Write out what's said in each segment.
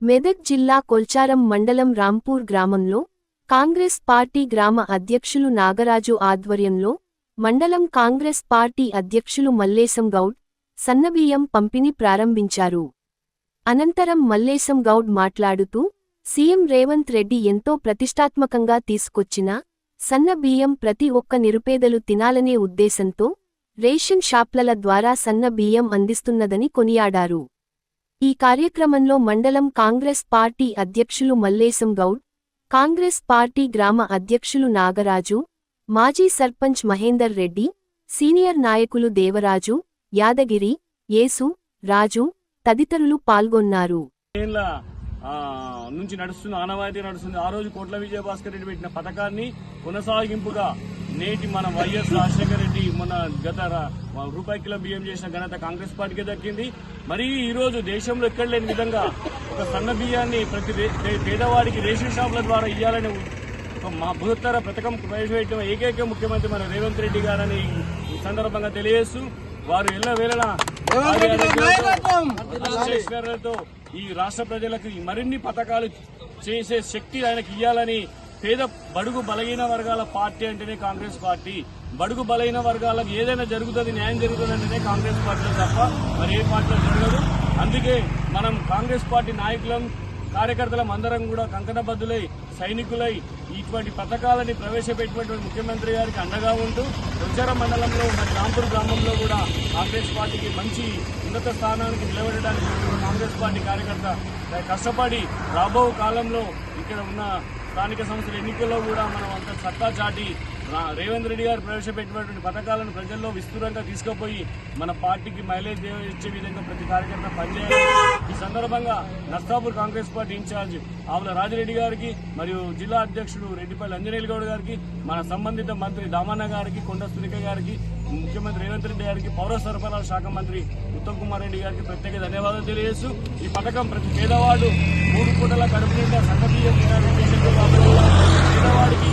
మెదక్ జిల్లా కొల్చారం మండలం రాంపూర్ గ్రామంలో కాంగ్రెస్ పార్టీ గ్రామ అధ్యక్షులు నాగరాజు ఆధ్వర్యంలో మండలం కాంగ్రెస్ పార్టీ అధ్యక్షులు మల్లేశం గౌడ్ సన్నబియ్యం పంపిణీ ప్రారంభించారు. అనంతరం మల్లేశం గౌడ్ మాట్లాడుతూ సీఎం రేవంత్ రెడ్డి ఎంతో ప్రతిష్టాత్మకంగా తీసుకొచ్చిన సన్నబియ్యం ప్రతి ఒక్క నిరుపేదలు తినాలనే ఉద్దేశంతో రేషన్ షాప్లల ద్వారా సన్న బియ్యం అందిస్తున్నదని కొనియాడారు. ఈ కార్యక్రమంలో మండలం కాంగ్రెస్ పార్టీ అధ్యక్షులు మల్లేశం గౌడ్, కాంగ్రెస్ పార్టీ గ్రామ అధ్యక్షులు నాగరాజు, మాజీ సర్పంచ్ మహేందర్ రెడ్డి, సీనియర్ నాయకులు దేవరాజు, యాదగిరి, యేసు, రాజు తదితరులు పాల్గొన్నారు. నుంచి నడుస్తుంది ఆనవాయితీ నడుస్తుంది. ఆ రోజు కోట్ల విజయభాస్కర్ రెడ్డి పెట్టిన పథకాన్ని కొనసాగింపుగా నేటి మన వైఎస్ రాజశేఖర రెడ్డి మన గత రూపాయి కిలో బియ్యం చేసిన ఘనత కాంగ్రెస్ పార్టీకి దక్కింది. మరి ఈ రోజు దేశంలో ఎక్కడ లేని విధంగా ఒక సన్న బియ్యాన్ని ప్రతి పేదవాడికి రేషన్ షాపుల ద్వారా ఇవ్వాలని మా బృహత్తర పథకం ప్రవేశపెట్టిన ఏకైక ముఖ్యమంత్రి మన రేవంత్ రెడ్డి గారని ఈ సందర్భంగా తెలియజేస్తూ వారు ఎల్లవేళలా ఈ రాష్ట్ర ప్రజలకు మరిన్ని పథకాలు చేసే శక్తి ఆయనకు ఇవ్వాలని పేద బడుగు బలహీన వర్గాల పార్టీ అంటేనే కాంగ్రెస్ పార్టీ. బడుగు బలహీన వర్గాలకు ఏదైనా జరుగుతుంది, న్యాయం జరుగుతుంది అంటేనే కాంగ్రెస్ పార్టీలో తప్ప మరి ఏ పార్టీలో జరగదు. అందుకే మనం కాంగ్రెస్ పార్టీ నాయకులం కార్యకర్తలం అందరం కూడా కంకణబద్దులై సైనికులై ఇటువంటి పథకాలని ప్రవేశపెట్టినటువంటి ముఖ్యమంత్రి గారికి అండగా ఉంటూ కొల్చారం మండలంలో మరి రాంపూర్ గ్రామంలో కూడా కాంగ్రెస్ పార్టీకి మంచి ఉన్నత స్థానానికి నిలబెట్టడానికి కాంగ్రెస్ పార్టీ కార్యకర్త కష్టపడి రాబో కాలంలో ఇక్కడ ఉన్న స్థానిక సంస్థల ఎన్నికల్లో కూడా మనం అంత సత్తా చాటి రేవంత్ రెడ్డి గారు ప్రవేశపెట్టినటువంటి పథకాలను ప్రజల్లో విస్తృతంగా తీసుకుపోయి మన పార్టీకి మైలేజ్ ఇచ్చే విధంగా ప్రతి కార్యకర్త పనిచేయాలి. ఈ సందర్భంగా నర్సాపూర్ కాంగ్రెస్ పార్టీ ఇన్ఛార్జ్ ఆవుల రాజిరెడ్డి గారికి మరియు జిల్లా అధ్యక్షుడు రెడ్డిపల్లి అంజనేయులు గౌడ్ గారికి, మన సంబంధిత మంత్రి దామన్న గారికి, కొండ సురేఖ గారికి, ముఖ్యమంత్రి రేవంత్ రెడ్డి గారికి, పౌర సరఫరాల శాఖ మంత్రి ఉత్తమ్ కుమార్ రెడ్డి గారికి ప్రత్యేక ధన్యవాదాలు తెలియజేస్తూ ఈ పథకం ప్రతి పేదవాడు 3 పూటల కడుపు నిండా సన్నబియ్యం పేదవాడికి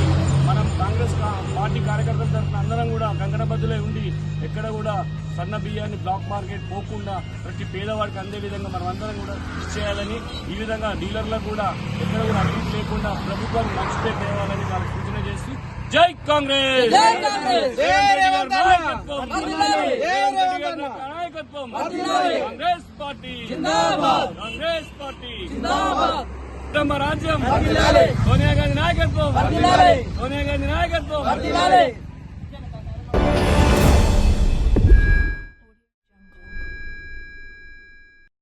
మనం కాంగ్రెస్ పార్టీ కార్యకర్తల తరఫున అందరం కూడా కంకణబద్దులై ఉండి ఎక్కడ కూడా సన్న బియ్యాన్ని బ్లాక్ మార్కెట్ పోకుండా ప్రతి పేదవాడికి అందే విధంగా మనం అందరం కూడా చేయాలని, ఈ విధంగా డీలర్లకు కూడా ఎక్కడ కూడా అభివృద్ధి లేకుండా ప్రభుత్వానికి మంచి పేరు తేవాలని వాళ్ళకి సూచన చేస్తూ జై కాంగ్రెస్ నాయకత్వం, కాంగ్రెస్ పార్టీ, కాంగ్రెస్ పార్టీ రాజ్యం, సోనియా గాంధీ నాయకత్వం, సోనియా గాంధీ నాయకత్వం.